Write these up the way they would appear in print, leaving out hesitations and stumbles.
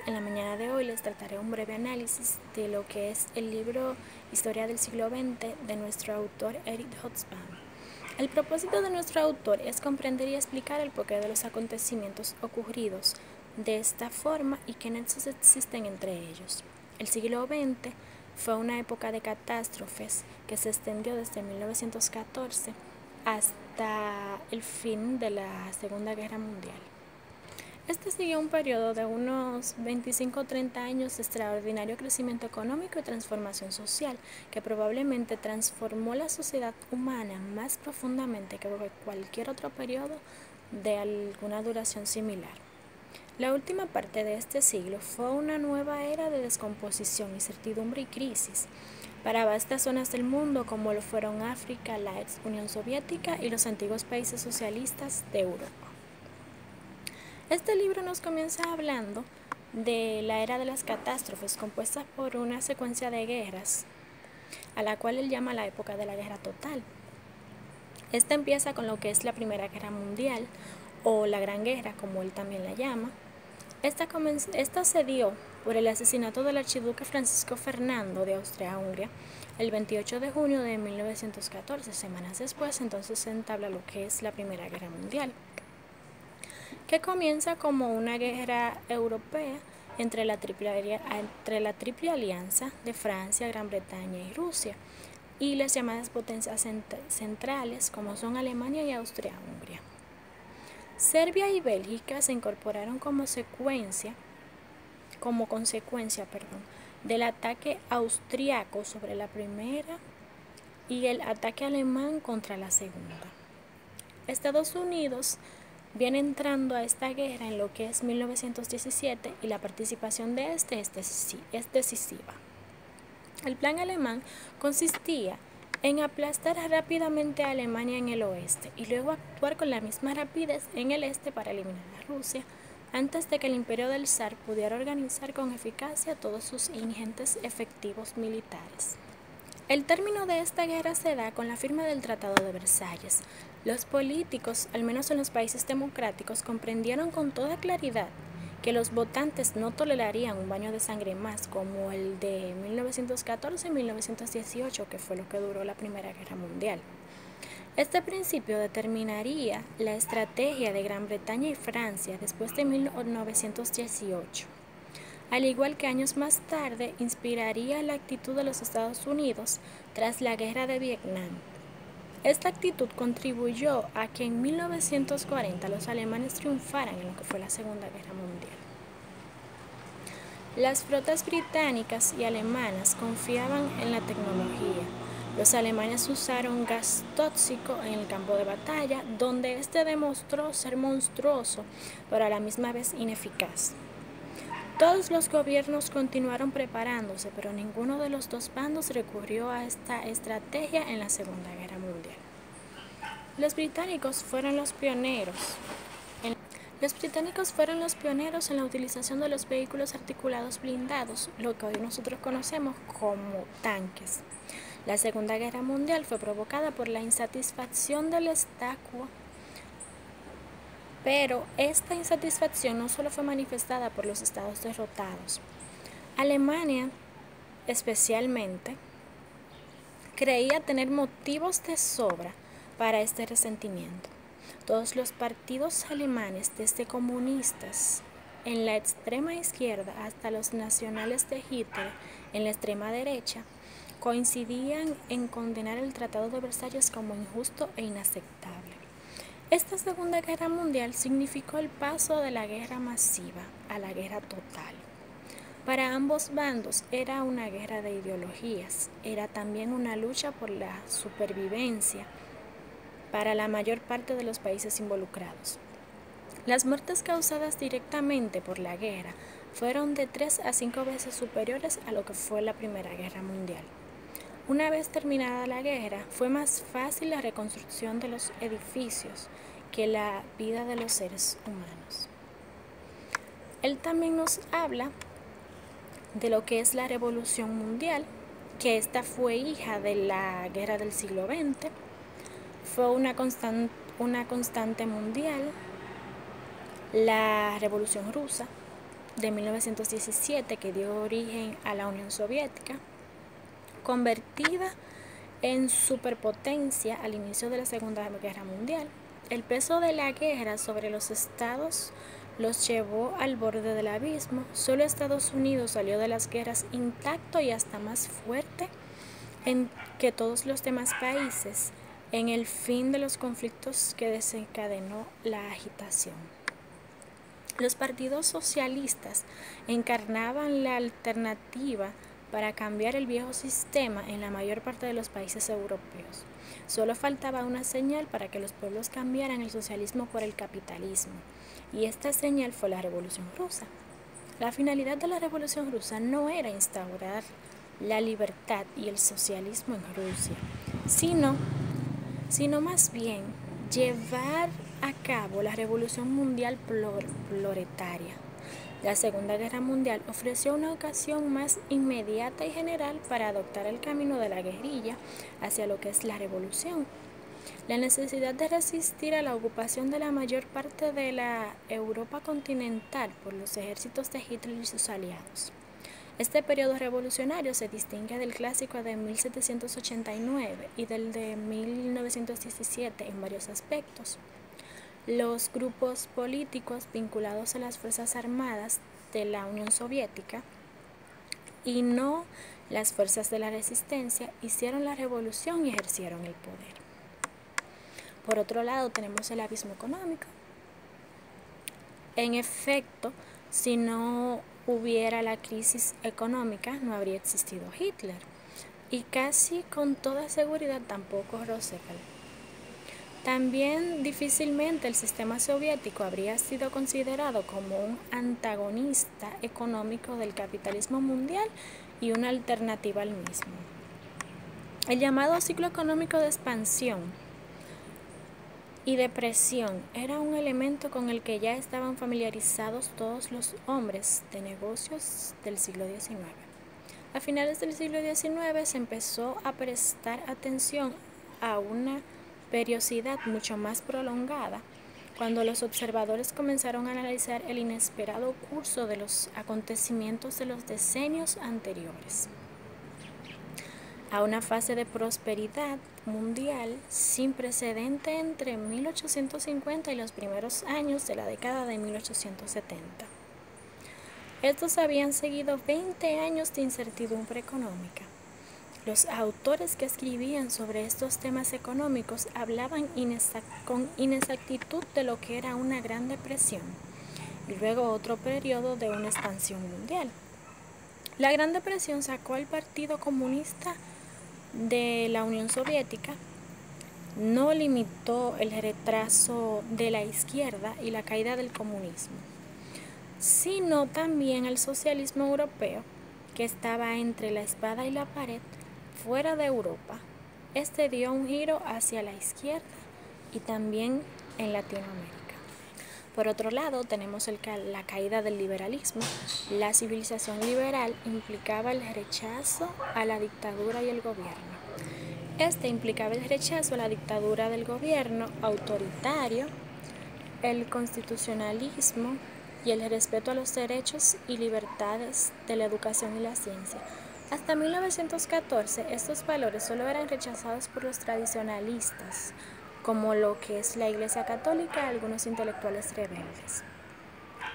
En la mañana de hoy les trataré un breve análisis de lo que es el libro Historia del siglo XX de nuestro autor Eric Hobsbawm. El propósito de nuestro autor es comprender y explicar el porqué de los acontecimientos ocurridos de esta forma y qué nexos existen entre ellos. El siglo XX fue una época de catástrofes que se extendió desde 1914 hasta el fin de la Segunda Guerra Mundial. Este siguió un periodo de unos 25 o 30 años de extraordinario crecimiento económico y transformación social, que probablemente transformó la sociedad humana más profundamente que cualquier otro periodo de alguna duración similar. La última parte de este siglo fue una nueva era de descomposición, incertidumbre y crisis para vastas zonas del mundo como lo fueron África, la ex Unión Soviética y los antiguos países socialistas de Europa. Este libro nos comienza hablando de la era de las catástrofes, compuesta por una secuencia de guerras, a la cual él llama la época de la guerra total. Esta empieza con lo que es la Primera Guerra Mundial, o la Gran Guerra, como él también la llama. Esta se dio por el asesinato del archiduque Francisco Fernando de Austria-Hungría el 28 de junio de 1914. Semanas después, entonces se entabla lo que es la Primera Guerra Mundial, que comienza como una guerra europea entre la triple alianza de Francia, Gran Bretaña y Rusia, y las llamadas potencias centrales como son Alemania y Austria-Hungría. Serbia y Bélgica se incorporaron como consecuencia del ataque austriaco sobre la primera y el ataque alemán contra la segunda. Estados Unidos viene entrando a esta guerra en lo que es 1917 y la participación de este es decisiva. El plan alemán consistía en aplastar rápidamente a Alemania en el oeste y luego actuar con la misma rapidez en el este para eliminar a Rusia antes de que el imperio del zar pudiera organizar con eficacia todos sus ingentes efectivos militares. El término de esta guerra se da con la firma del Tratado de Versalles. Los políticos, al menos en los países democráticos, comprendieron con toda claridad que los votantes no tolerarían un baño de sangre más como el de 1914 y 1918, que fue lo que duró la Primera Guerra Mundial. Este principio determinaría la estrategia de Gran Bretaña y Francia después de 1918. Al igual que años más tarde, inspiraría la actitud de los Estados Unidos tras la Guerra de Vietnam. Esta actitud contribuyó a que en 1940 los alemanes triunfaran en lo que fue la Segunda Guerra Mundial. Las flotas británicas y alemanas confiaban en la tecnología. Los alemanes usaron gas tóxico en el campo de batalla, donde este demostró ser monstruoso, pero a la misma vez ineficaz. Todos los gobiernos continuaron preparándose, pero ninguno de los dos bandos recurrió a esta estrategia en la Segunda Guerra Mundial. Los británicos fueron los pioneros en la utilización de los vehículos articulados blindados, lo que hoy nosotros conocemos como tanques. La Segunda Guerra Mundial fue provocada por la insatisfacción del estatua, pero esta insatisfacción no solo fue manifestada por los estados derrotados. Alemania, especialmente, creía tener motivos de sobra para este resentimiento. Todos los partidos alemanes, desde comunistas en la extrema izquierda hasta los nacionales de Hitler en la extrema derecha, coincidían en condenar el Tratado de Versalles como injusto e inaceptable. Esta Segunda Guerra Mundial significó el paso de la guerra masiva a la guerra total. Para ambos bandos era una guerra de ideologías, era también una lucha por la supervivencia para la mayor parte de los países involucrados. Las muertes causadas directamente por la guerra fueron de 3 a 5 veces superiores a lo que fue la Primera Guerra Mundial. Una vez terminada la guerra, fue más fácil la reconstrucción de los edificios que la vida de los seres humanos. Él también nos habla de lo que es la Revolución Mundial, que esta fue hija de la Guerra del siglo XX, fue una constante mundial, la Revolución Rusa, de 1917 que dio origen a la Unión Soviética, convertida en superpotencia al inicio de la Segunda Guerra Mundial. El peso de la guerra sobre los estados los llevó al borde del abismo. Solo Estados Unidos salió de las guerras intacto y hasta más fuerte que todos los demás países en el fin de los conflictos que desencadenó la agitación. Los partidos socialistas encarnaban la alternativa para cambiar el viejo sistema en la mayor parte de los países europeos. Solo faltaba una señal para que los pueblos cambiaran el socialismo por el capitalismo, y esta señal fue la Revolución Rusa. La finalidad de la Revolución Rusa no era instaurar la libertad y el socialismo en Rusia, sino más bien llevar a cabo la Revolución Mundial Proletaria. La Segunda Guerra Mundial ofreció una ocasión más inmediata y general para adoptar el camino de la guerrilla hacia lo que es la revolución. La necesidad de resistir a la ocupación de la mayor parte de la Europa continental por los ejércitos de Hitler y sus aliados. Este periodo revolucionario se distingue del clásico de 1789 y del de 1917 en varios aspectos. Los grupos políticos vinculados a las Fuerzas Armadas de la Unión Soviética y no las fuerzas de la resistencia hicieron la revolución y ejercieron el poder. Por otro lado, tenemos el abismo económico. En efecto, si no hubiera la crisis económica, no habría existido Hitler, y casi con toda seguridad tampoco Roosevelt. También difícilmente el sistema soviético habría sido considerado como un antagonista económico del capitalismo mundial y una alternativa al mismo. El llamado ciclo económico de expansión y depresión era un elemento con el que ya estaban familiarizados todos los hombres de negocios del siglo XIX. A finales del siglo XIX se empezó a prestar atención a una periodicidad mucho más prolongada, cuando los observadores comenzaron a analizar el inesperado curso de los acontecimientos de los decenios anteriores a una fase de prosperidad mundial sin precedente entre 1850 y los primeros años de la década de 1870. Estos habían seguido 20 años de incertidumbre económica. Los autores que escribían sobre estos temas económicos hablaban con inexactitud de lo que era una Gran Depresión y luego otro periodo de una expansión mundial. La Gran Depresión sacó al Partido Comunista de la Unión Soviética, no limitó el retraso de la izquierda y la caída del comunismo, sino también el socialismo europeo, que estaba entre la espada y la pared fuera de Europa. Este dio un giro hacia la izquierda y también en Latinoamérica. Por otro lado, tenemos la caída del liberalismo. La civilización liberal implicaba el rechazo a la dictadura y el gobierno. Este implicaba el rechazo a la dictadura del gobierno autoritario, el constitucionalismo y el respeto a los derechos y libertades de la educación y la ciencia. Hasta 1914, estos valores solo eran rechazados por los tradicionalistas, como lo que es la Iglesia Católica y algunos intelectuales rebeldes.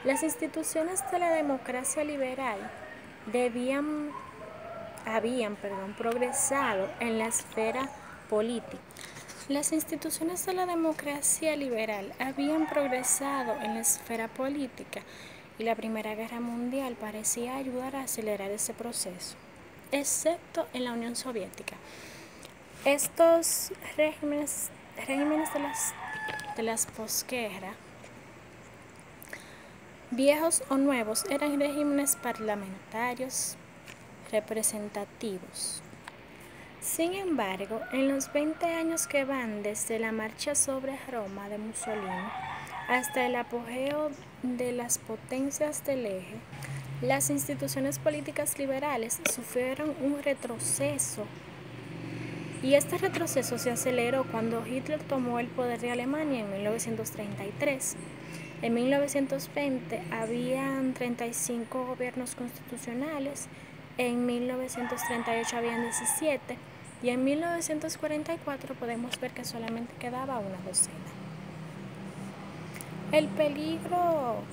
Las instituciones de la democracia liberal habían progresado en la esfera política. Las instituciones de la democracia liberal habían progresado en la esfera política y la Primera Guerra Mundial parecía ayudar a acelerar ese proceso, excepto en la Unión Soviética. Estos regímenes de las posguerra, viejos o nuevos, eran regímenes parlamentarios representativos. Sin embargo, en los 20 años que van desde la marcha sobre Roma de Mussolini hasta el apogeo de las potencias del eje, las instituciones políticas liberales sufrieron un retroceso. Y este retroceso se aceleró cuando Hitler tomó el poder de Alemania en 1933. En 1920 habían 35 gobiernos constitucionales, en 1938 habían 17 y en 1944 podemos ver que solamente quedaba una docena. El peligro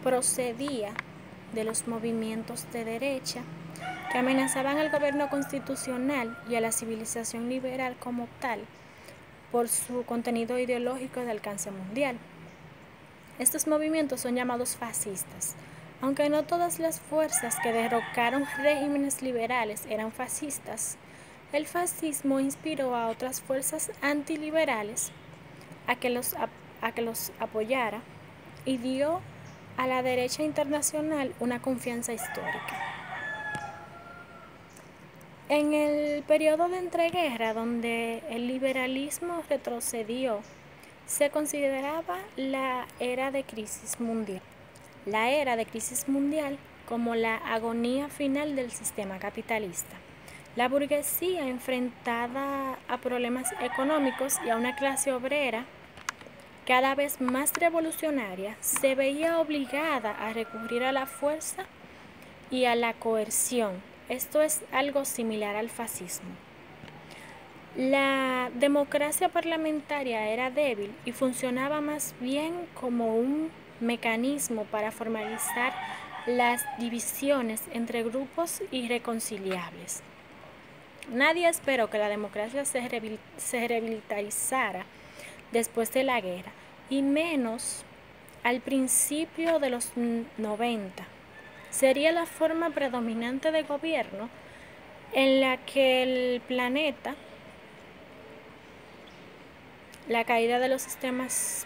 procedía de los movimientos de derecha que amenazaban al gobierno constitucional y a la civilización liberal como tal por su contenido ideológico de alcance mundial. Estos movimientos son llamados fascistas, aunque no todas las fuerzas que derrocaron regímenes liberales eran fascistas. El fascismo inspiró a otras fuerzas antiliberales a que los apoyara y dio a la derecha internacional una confianza histórica. En el periodo de entreguerra, donde el liberalismo retrocedió, se consideraba la era de crisis mundial. La era de crisis mundial como la agonía final del sistema capitalista. La burguesía, enfrentada a problemas económicos y a una clase obrera cada vez más revolucionaria, se veía obligada a recurrir a la fuerza y a la coerción. Esto es algo similar al fascismo. La democracia parlamentaria era débil y funcionaba más bien como un mecanismo para formalizar las divisiones entre grupos irreconciliables. Nadie esperó que la democracia se revitalizara después de la guerra, y menos al principio de los 90. Sería la forma predominante de gobierno en la que el planeta, la caída de los sistemas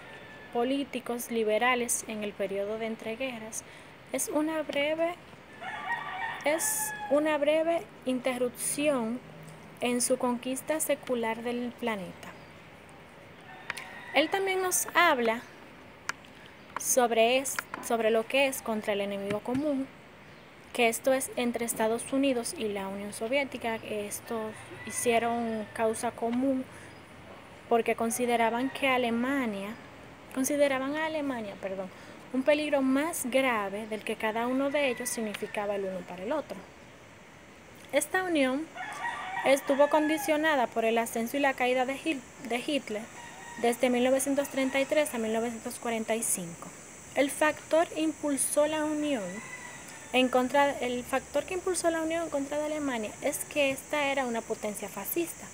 políticos liberales en el periodo de entreguerras es una breve interrupción en su conquista secular del planeta. Él también nos habla sobre lo que es contra el enemigo común, que esto es entre Estados Unidos y la Unión Soviética. Estos hicieron causa común porque consideraban a Alemania, un peligro más grave del que cada uno de ellos significaba el uno para el otro. Esta unión estuvo condicionada por el ascenso y la caída de Hitler desde 1933 a 1945. El factor que impulsó la unión en contra de Alemania es que esta era una potencia fascista.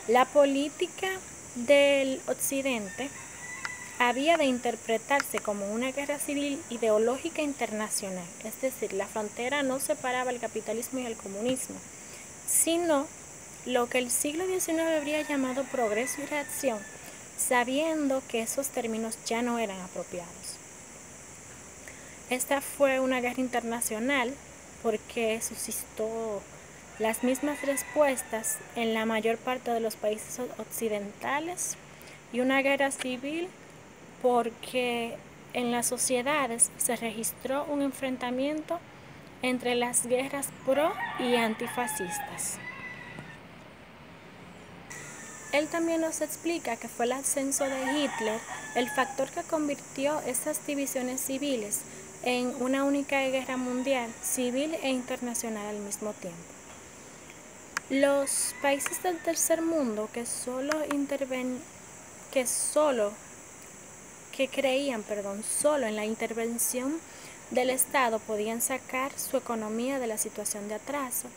La política del Occidente había de interpretarse como una guerra civil ideológica internacional, es decir, la frontera no separaba el capitalismo y el comunismo, sino lo que el siglo XIX habría llamado progreso y reacción, sabiendo que esos términos ya no eran apropiados. Esta fue una guerra internacional porque suscitó las mismas respuestas en la mayor parte de los países occidentales, y una guerra civil porque en las sociedades se registró un enfrentamiento entre las guerras pro y antifascistas. Él también nos explica que fue el ascenso de Hitler el factor que convirtió esas divisiones civiles en una única guerra mundial, civil e internacional al mismo tiempo. Los países del tercer mundo que creían solo en la intervención del Estado podían sacar su economía de la situación de atraso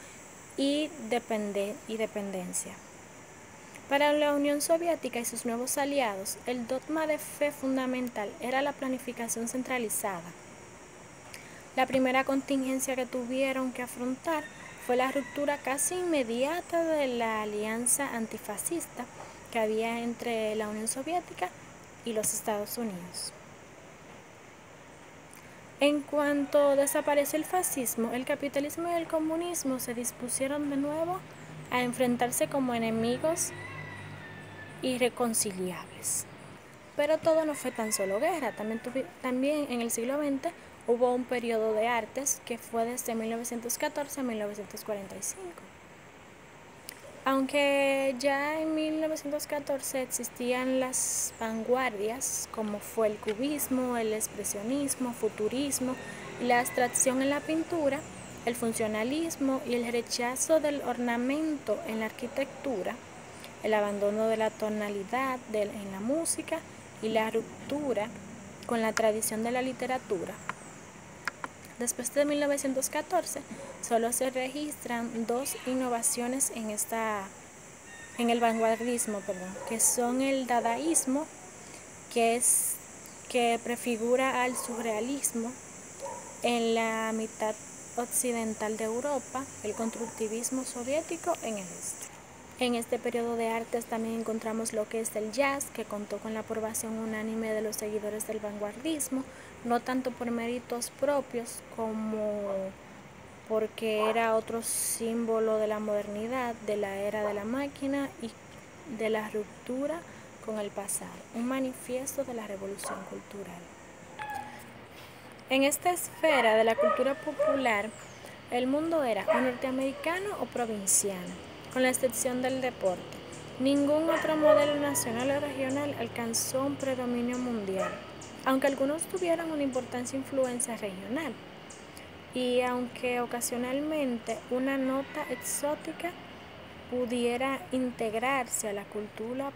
y dependencia. Para la Unión Soviética y sus nuevos aliados, el dogma de fe fundamental era la planificación centralizada. La primera contingencia que tuvieron que afrontar fue la ruptura casi inmediata de la alianza antifascista que había entre la Unión Soviética y los Estados Unidos. En cuanto desapareció el fascismo, el capitalismo y el comunismo se dispusieron de nuevo a enfrentarse como enemigos irreconciliables. Pero todo no fue tan solo guerra, también en el siglo XX hubo un periodo de artes que fue desde 1914 a 1945. Aunque ya en 1914 existían las vanguardias, como fue el cubismo, el expresionismo, futurismo y la abstracción en la pintura, el funcionalismo y el rechazo del ornamento en la arquitectura, el abandono de la tonalidad en la música y la ruptura con la tradición de la literatura. Después de 1914, solo se registran dos innovaciones en el vanguardismo, que son el dadaísmo, que prefigura al surrealismo en la mitad occidental de Europa, el constructivismo soviético en el este. En este periodo de artes también encontramos lo que es el jazz, que contó con la aprobación unánime de los seguidores del vanguardismo, no tanto por méritos propios como porque era otro símbolo de la modernidad, de la era de la máquina y de la ruptura con el pasado, un manifiesto de la revolución cultural. En esta esfera de la cultura popular, el mundo era o norteamericano o provinciano, con la excepción del deporte. Ningún otro modelo nacional o regional alcanzó un predominio mundial, aunque algunos tuvieron una importante influencia regional. Y aunque ocasionalmente una nota exótica pudiera integrarse a la cultura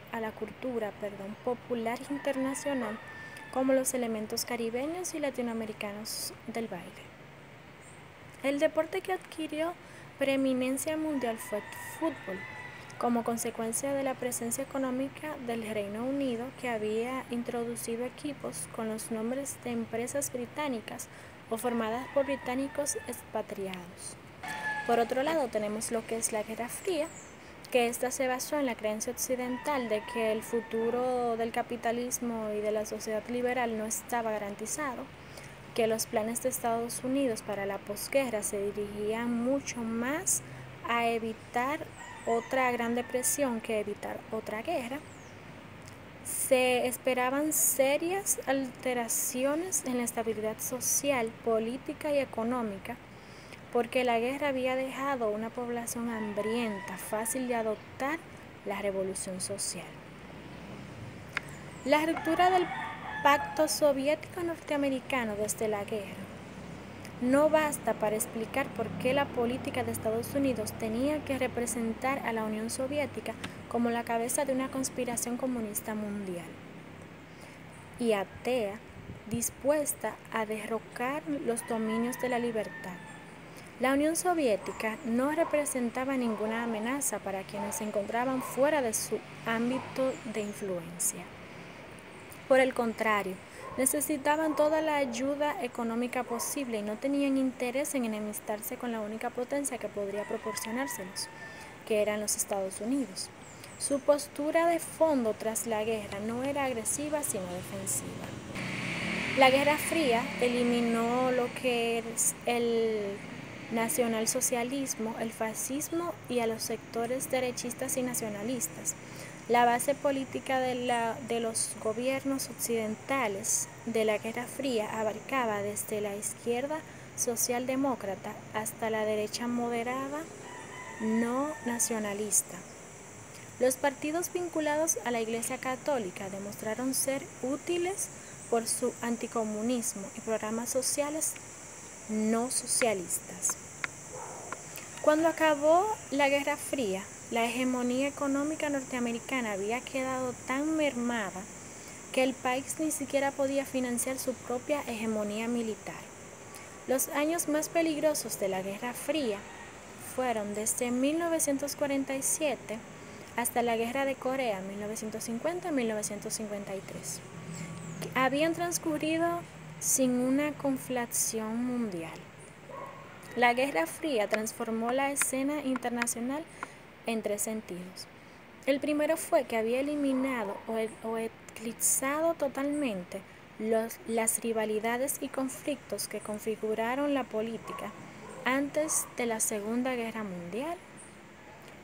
popular internacional, como los elementos caribeños y latinoamericanos del baile. El deporte que adquirió preeminencia mundial fue el fútbol, como consecuencia de la presencia económica del Reino Unido, que había introducido equipos con los nombres de empresas británicas o formadas por británicos expatriados. Por otro lado, tenemos lo que es la Guerra Fría, que esta se basó en la creencia occidental de que el futuro del capitalismo y de la sociedad liberal no estaba garantizado, que los planes de Estados Unidos para la posguerra se dirigían mucho más a evitar otra Gran Depresión que evitar otra guerra. Se esperaban serias alteraciones en la estabilidad social, política y económica, porque la guerra había dejado una población hambrienta, fácil de adoptar la revolución social. La ruptura del pacto soviético norteamericano desde la guerra no basta para explicar por qué la política de Estados Unidos tenía que representar a la Unión Soviética como la cabeza de una conspiración comunista mundial y atea, dispuesta a derrocar los dominios de la libertad. La Unión Soviética no representaba ninguna amenaza para quienes se encontraban fuera de su ámbito de influencia. Por el contrario, necesitaban toda la ayuda económica posible y no tenían interés en enemistarse con la única potencia que podría proporcionárselos, que eran los Estados Unidos. Su postura de fondo tras la guerra no era agresiva sino defensiva. La Guerra Fría eliminó lo que es el nacionalsocialismo, el fascismo y a los sectores derechistas y nacionalistas. La base política de los gobiernos occidentales de la Guerra Fría abarcaba desde la izquierda socialdemócrata hasta la derecha moderada no nacionalista. Los partidos vinculados a la Iglesia Católica demostraron ser útiles por su anticomunismo y programas sociales no socialistas. Cuando acabó la Guerra Fría, la hegemonía económica norteamericana había quedado tan mermada que el país ni siquiera podía financiar su propia hegemonía militar. Los años más peligrosos de la Guerra Fría fueron desde 1947 hasta la Guerra de Corea, 1950-1953. Habían transcurrido sin una conflagración mundial. La Guerra Fría transformó la escena internacional en tres sentidos. El primero fue que había eliminado o eclipsado totalmente las rivalidades y conflictos que configuraron la política antes de la Segunda Guerra Mundial,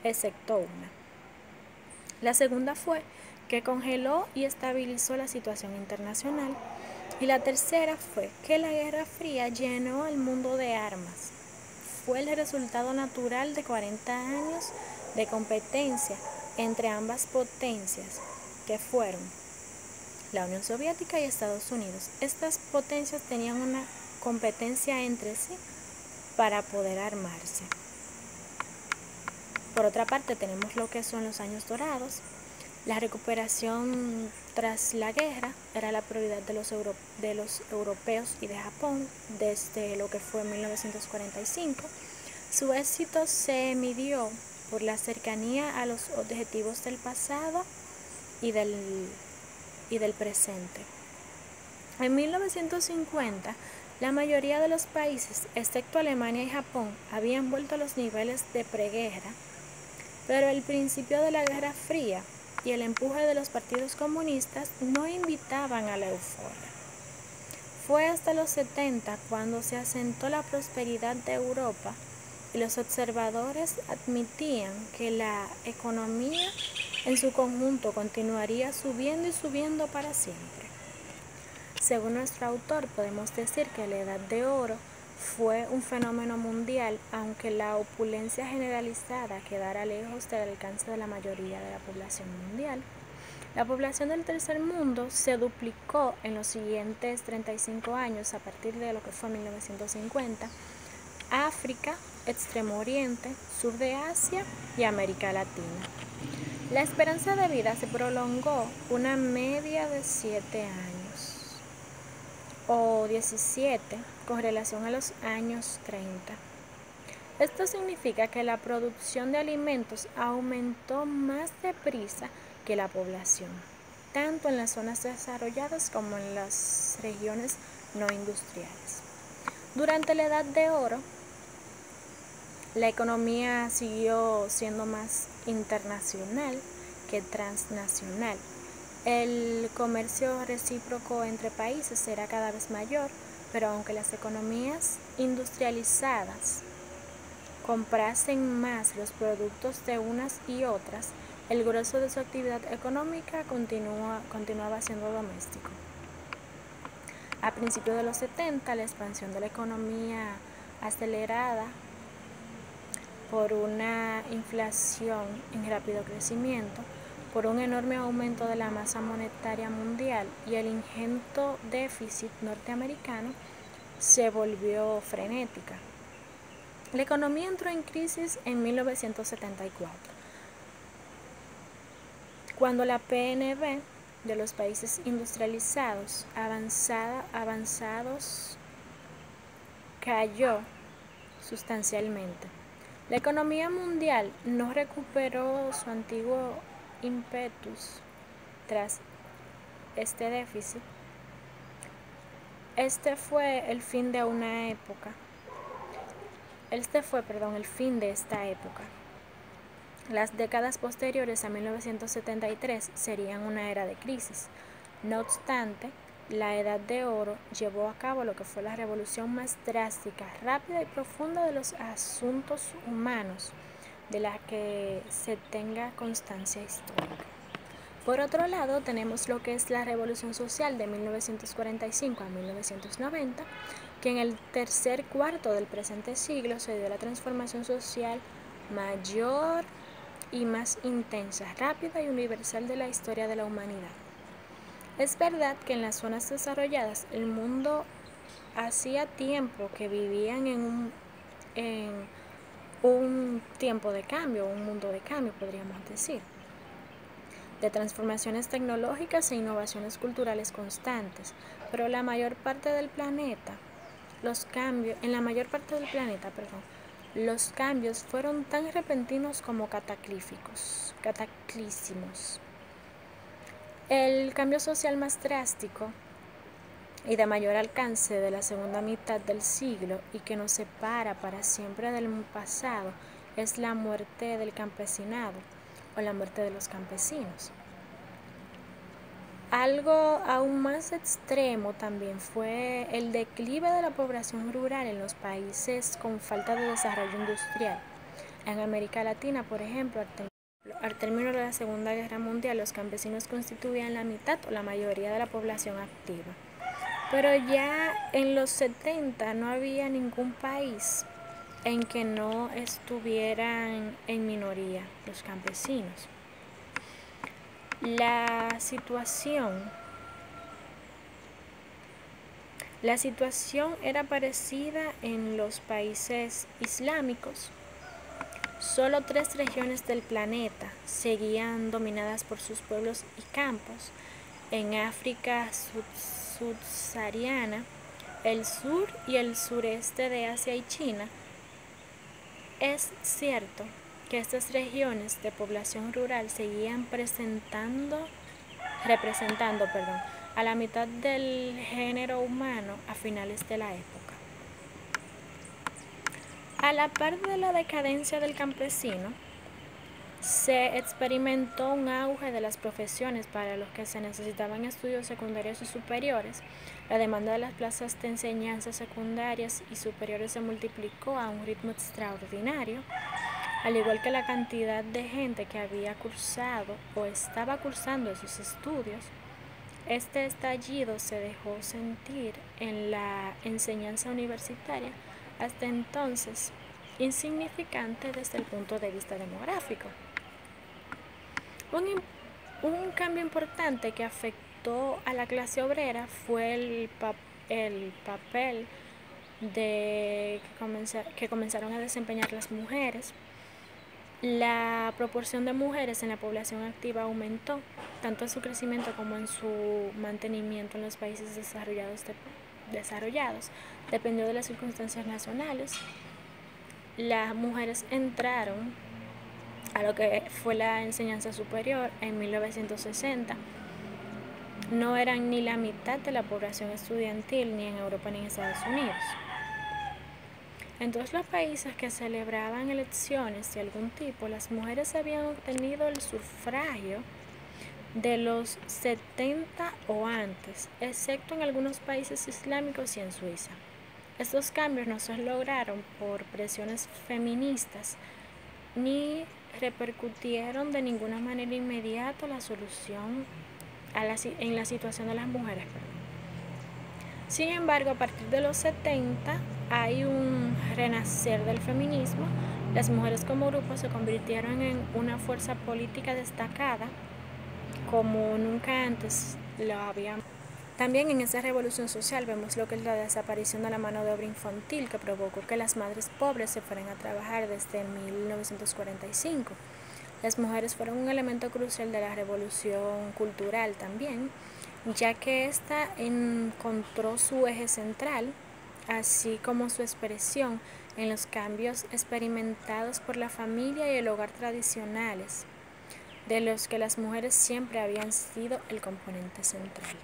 excepto una. La segunda fue que congeló y estabilizó la situación internacional. Y la tercera fue que la Guerra Fría llenó al mundo de armas. Fue el resultado natural de 40 años de competencia entre ambas potencias, que fueron la Unión Soviética y Estados Unidos. Estas potencias tenían una competencia entre sí para poder armarse. Por otra parte, tenemos lo que son los años dorados. La recuperación tras la guerra era la prioridad de los europeos y de Japón desde lo que fue 1945. Su éxito se midió por la cercanía a los objetivos del pasado y del presente. En 1950, la mayoría de los países, excepto Alemania y Japón, habían vuelto a los niveles de preguerra, pero el principio de la Guerra Fría y el empuje de los partidos comunistas no invitaban a la euforia. Fue hasta los 70 cuando se asentó la prosperidad de Europa y los observadores admitían que la economía en su conjunto continuaría subiendo y subiendo para siempre. Según nuestro autor, podemos decir que la Edad de Oro fue un fenómeno mundial, aunque la opulencia generalizada quedara lejos del alcance de la mayoría de la población mundial. La población del tercer mundo se duplicó en los siguientes 35 años a partir de lo que fue 1950. África, Extremo Oriente, Sur de Asia y América Latina. La esperanza de vida se prolongó una media de 7 años o 17 con relación a los años 30. Esto significa que la producción de alimentos aumentó más deprisa que la población, tanto en las zonas desarrolladas como en las regiones no industriales. Durante la Edad de Oro, la economía siguió siendo más internacional que transnacional. El comercio recíproco entre países era cada vez mayor, pero aunque las economías industrializadas comprasen más los productos de unas y otras, el grueso de su actividad económica continuaba siendo doméstico. A principios de los 70, la expansión de la economía acelerada por una inflación en rápido crecimiento, por un enorme aumento de la masa monetaria mundial y el ingente déficit norteamericano, se volvió frenética. La economía entró en crisis en 1974, cuando la PNB de los países industrializados avanzados cayó sustancialmente. La economía mundial no recuperó su antiguo ímpetus tras este déficit. Este fue el fin de esta época. Las décadas posteriores a 1973 serían una era de crisis. No obstante, la Edad de Oro llevó a cabo lo que fue la revolución más drástica, rápida y profunda de los asuntos humanos, de la que se tenga constancia histórica. Por otro lado, tenemos lo que es la Revolución Social de 1945 a 1990, que en el tercer cuarto del presente siglo se dio la transformación social mayor y más intensa, rápida y universal de la historia de la humanidad. Es verdad que en las zonas desarrolladas el mundo hacía tiempo que vivían en un tiempo de cambio, un mundo de cambio, podríamos decir, de transformaciones tecnológicas e innovaciones culturales constantes, pero en la mayor parte del planeta, los cambios fueron tan repentinos como cataclísimos. El cambio social más drástico y de mayor alcance de la segunda mitad del siglo y que nos separa para siempre del pasado es la muerte del campesinado o la muerte de los campesinos. Algo aún más extremo también fue el declive de la población rural en los países con falta de desarrollo industrial. En América Latina, por ejemplo, al término de la Segunda Guerra Mundial, los campesinos constituían la mitad o la mayoría de la población activa. Pero ya en los 70 no había ningún país en que no estuvieran en minoría los campesinos. La situación era parecida en los países islámicos. Solo 3 regiones del planeta seguían dominadas por sus pueblos y campos. En África subsahariana, el sur y el sureste de Asia y China. Es cierto que estas regiones de población rural seguían representando a la mitad del género humano a finales de la época. A la par de la decadencia del campesino, se experimentó un auge de las profesiones para los que se necesitaban estudios secundarios y superiores. La demanda de las plazas de enseñanza secundarias y superiores se multiplicó a un ritmo extraordinario, al igual que la cantidad de gente que había cursado o estaba cursando esos estudios. Este estallido se dejó sentir en la enseñanza universitaria, hasta entonces insignificante desde el punto de vista demográfico. Un cambio importante que afectó a la clase obrera fue el papel que comenzaron a desempeñar las mujeres. La proporción de mujeres en la población activa aumentó, tanto en su crecimiento como en su mantenimiento en los países desarrollados. Dependió de las circunstancias nacionales. Las mujeres entraron a lo que fue la enseñanza superior en 1960. No eran ni la mitad de la población estudiantil ni en Europa ni en Estados Unidos. En todos los países que celebraban elecciones de algún tipo, las mujeres habían obtenido el sufragio de los 70 o antes, excepto en algunos países islámicos y en Suiza. Estos cambios no se lograron por presiones feministas ni repercutieron de ninguna manera inmediata en la situación de las mujeres. Sin embargo, a partir de los 70 hay un renacer del feminismo. Las mujeres como grupo se convirtieron en una fuerza política destacada como nunca antes lo habían. También en esa revolución social vemos lo que es la desaparición de la mano de obra infantil, que provocó que las madres pobres se fueran a trabajar desde 1945. Las mujeres fueron un elemento crucial de la revolución cultural también, ya que ésta encontró su eje central, así como su expresión en los cambios experimentados por la familia y el hogar tradicionales, de los que las mujeres siempre habían sido el componente central.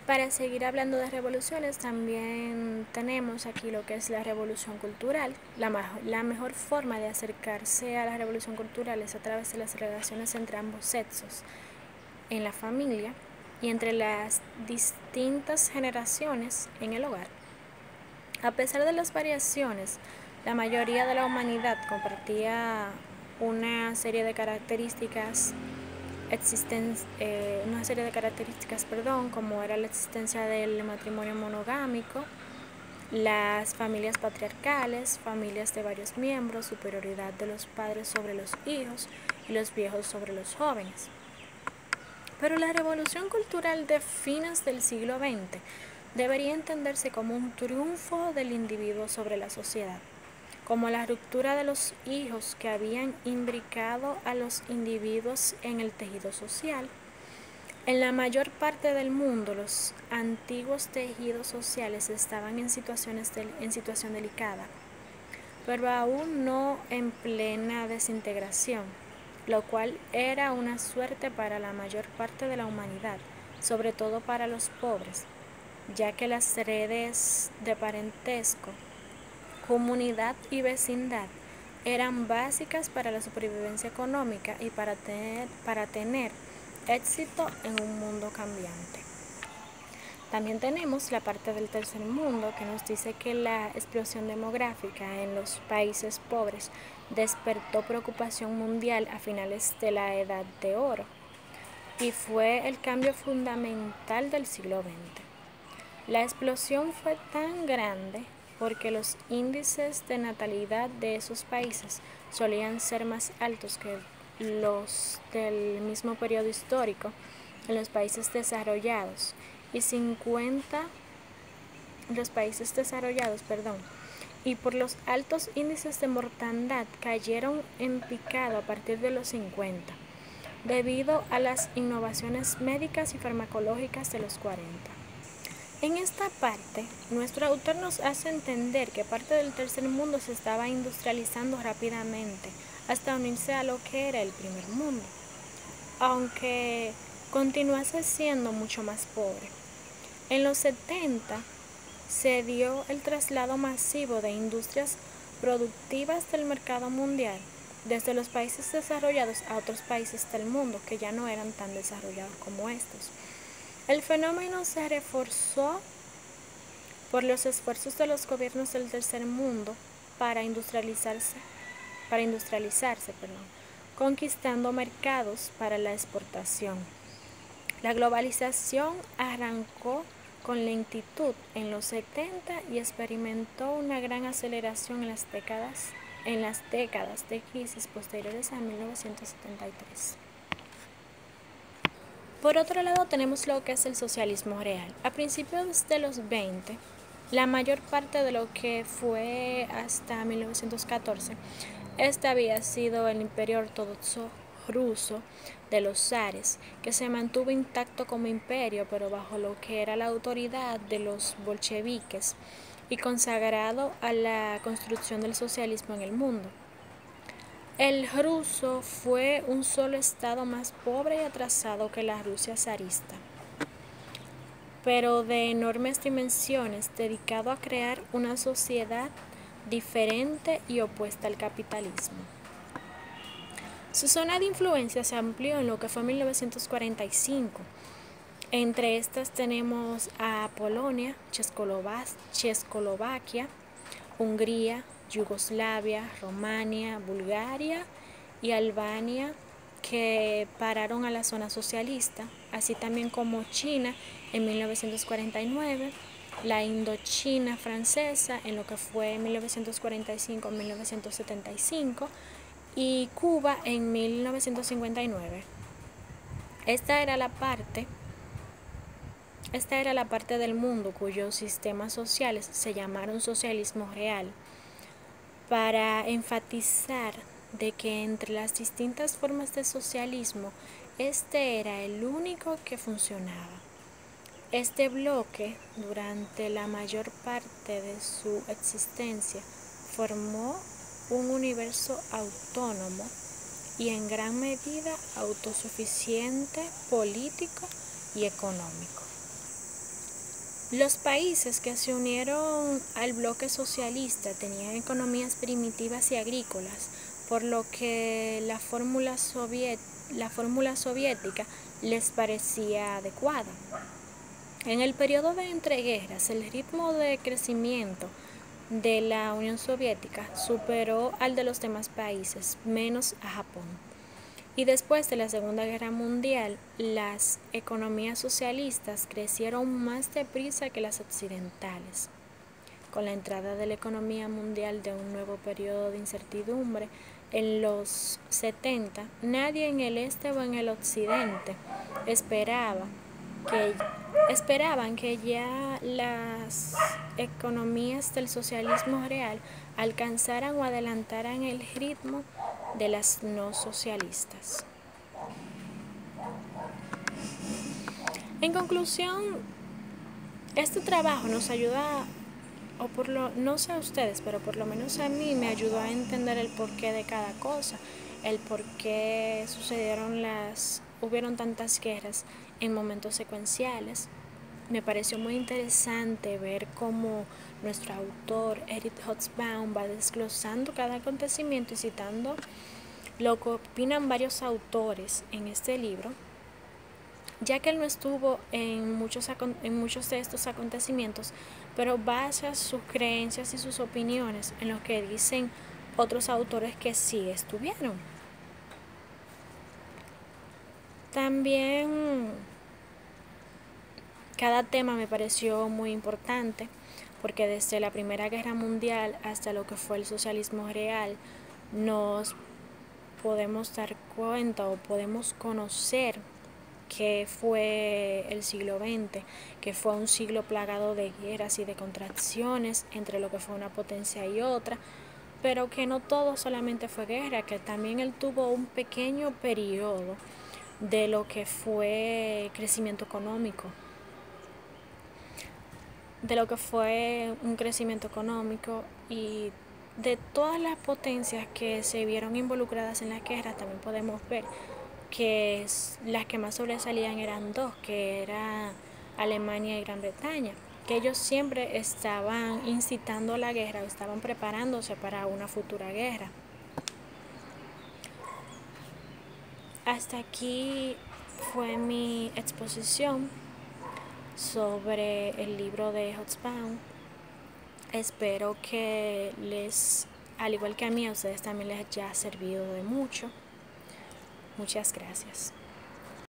Para seguir hablando de revoluciones, también tenemos aquí lo que es la revolución cultural. La mejor forma de acercarse a la revolución cultural es a través de las relaciones entre ambos sexos, en la familia y entre las distintas generaciones en el hogar. A pesar de las variaciones, la mayoría de la humanidad compartía una serie de características como era la existencia del matrimonio monogámico, las familias patriarcales, familias de varios miembros, superioridad de los padres sobre los hijos y los viejos sobre los jóvenes. Pero la revolución cultural de fines del siglo XX debería entenderse como un triunfo del individuo sobre la sociedad, como la ruptura de los hijos que habían imbricado a los individuos en el tejido social. En la mayor parte del mundo, los antiguos tejidos sociales estaban en situación delicada, pero aún no en plena desintegración, lo cual era una suerte para la mayor parte de la humanidad, sobre todo para los pobres, ya que las redes de parentesco, comunidad y vecindad eran básicas para la supervivencia económica y para tener éxito en un mundo cambiante. También tenemos la parte del tercer mundo, que nos dice que la explosión demográfica en los países pobres despertó preocupación mundial a finales de la Edad de Oro y fue el cambio fundamental del siglo XX. La explosión fue tan grande porque los índices de natalidad de esos países solían ser más altos que los del mismo periodo histórico en los países desarrollados y y por los altos índices de mortandad cayeron en picado a partir de los 50, debido a las innovaciones médicas y farmacológicas de los 40. En esta parte, nuestro autor nos hace entender que parte del tercer mundo se estaba industrializando rápidamente hasta unirse a lo que era el primer mundo, aunque continuase siendo mucho más pobre. En los 70 se dio el traslado masivo de industrias productivas del mercado mundial desde los países desarrollados a otros países del mundo que ya no eran tan desarrollados como estos. El fenómeno se reforzó por los esfuerzos de los gobiernos del tercer mundo para industrializarse, conquistando mercados para la exportación. La globalización arrancó con lentitud en los 70 y experimentó una gran aceleración en las décadas de crisis posteriores a 1973. Por otro lado, tenemos lo que es el socialismo real. A principios de los 20, la mayor parte de lo que fue hasta 1914, este había sido el imperio ortodoxo ruso de los zares, que se mantuvo intacto como imperio, pero bajo lo que era la autoridad de los bolcheviques y consagrado a la construcción del socialismo en el mundo. El ruso fue un solo estado más pobre y atrasado que la Rusia zarista, pero de enormes dimensiones, dedicado a crear una sociedad diferente y opuesta al capitalismo. Su zona de influencia se amplió en lo que fue 1945. Entre estas tenemos a Polonia, Checoslovaquia, Hungría, Yugoslavia, Rumania, Bulgaria y Albania, que pararon a la zona socialista, así también como China en 1949, la Indochina francesa en lo que fue 1945-1975 y Cuba en 1959. Esta era la parte del mundo cuyos sistemas sociales se llamaron socialismo real, para enfatizar de que entre las distintas formas de socialismo, este era el único que funcionaba. Este bloque, durante la mayor parte de su existencia, formó un universo autónomo y en gran medida autosuficiente político y económico. Los países que se unieron al bloque socialista tenían economías primitivas y agrícolas, por lo que la fórmula soviética les parecía adecuada. En el periodo de entreguerras, el ritmo de crecimiento de la Unión Soviética superó al de los demás países, menos a Japón. Y después de la Segunda Guerra Mundial, las economías socialistas crecieron más deprisa que las occidentales. Con la entrada de la economía mundial de un nuevo periodo de incertidumbre, en los 70, nadie en el este o en el occidente esperaban que ya las economías del socialismo real alcanzaran o adelantaran el ritmo de las no socialistas. En conclusión, este trabajo nos ayuda, no sé a ustedes, pero por lo menos a mí me ayudó a entender el porqué de cada cosa, el por qué hubieron tantas guerras en momentos secuenciales. Me pareció muy interesante ver cómo nuestro autor, Edith Hobsbawm, va desglosando cada acontecimiento y citando lo que opinan varios autores en este libro, ya que él no estuvo en muchos de estos acontecimientos, pero basa sus creencias y sus opiniones en lo que dicen otros autores que sí estuvieron. También Cada tema me pareció muy importante porque desde la Primera Guerra Mundial hasta lo que fue el socialismo real nos podemos dar cuenta o podemos conocer que fue el siglo XX, que fue un siglo plagado de guerras y de contracciones entre lo que fue una potencia y otra, pero que no todo solamente fue guerra, que también él tuvo un pequeño periodo de lo que fue crecimiento económico, de lo que fue un crecimiento económico y de todas las potencias que se vieron involucradas en la guerra. También podemos ver que las que más sobresalían eran dos, que era Alemania y Gran Bretaña, que ellos siempre estaban incitando a la guerra, estaban preparándose para una futura guerra. Hasta aquí fue mi exposición sobre el libro de Hobsbawm. Espero que al igual que a mí, a ustedes también les haya servido de mucho. Muchas gracias.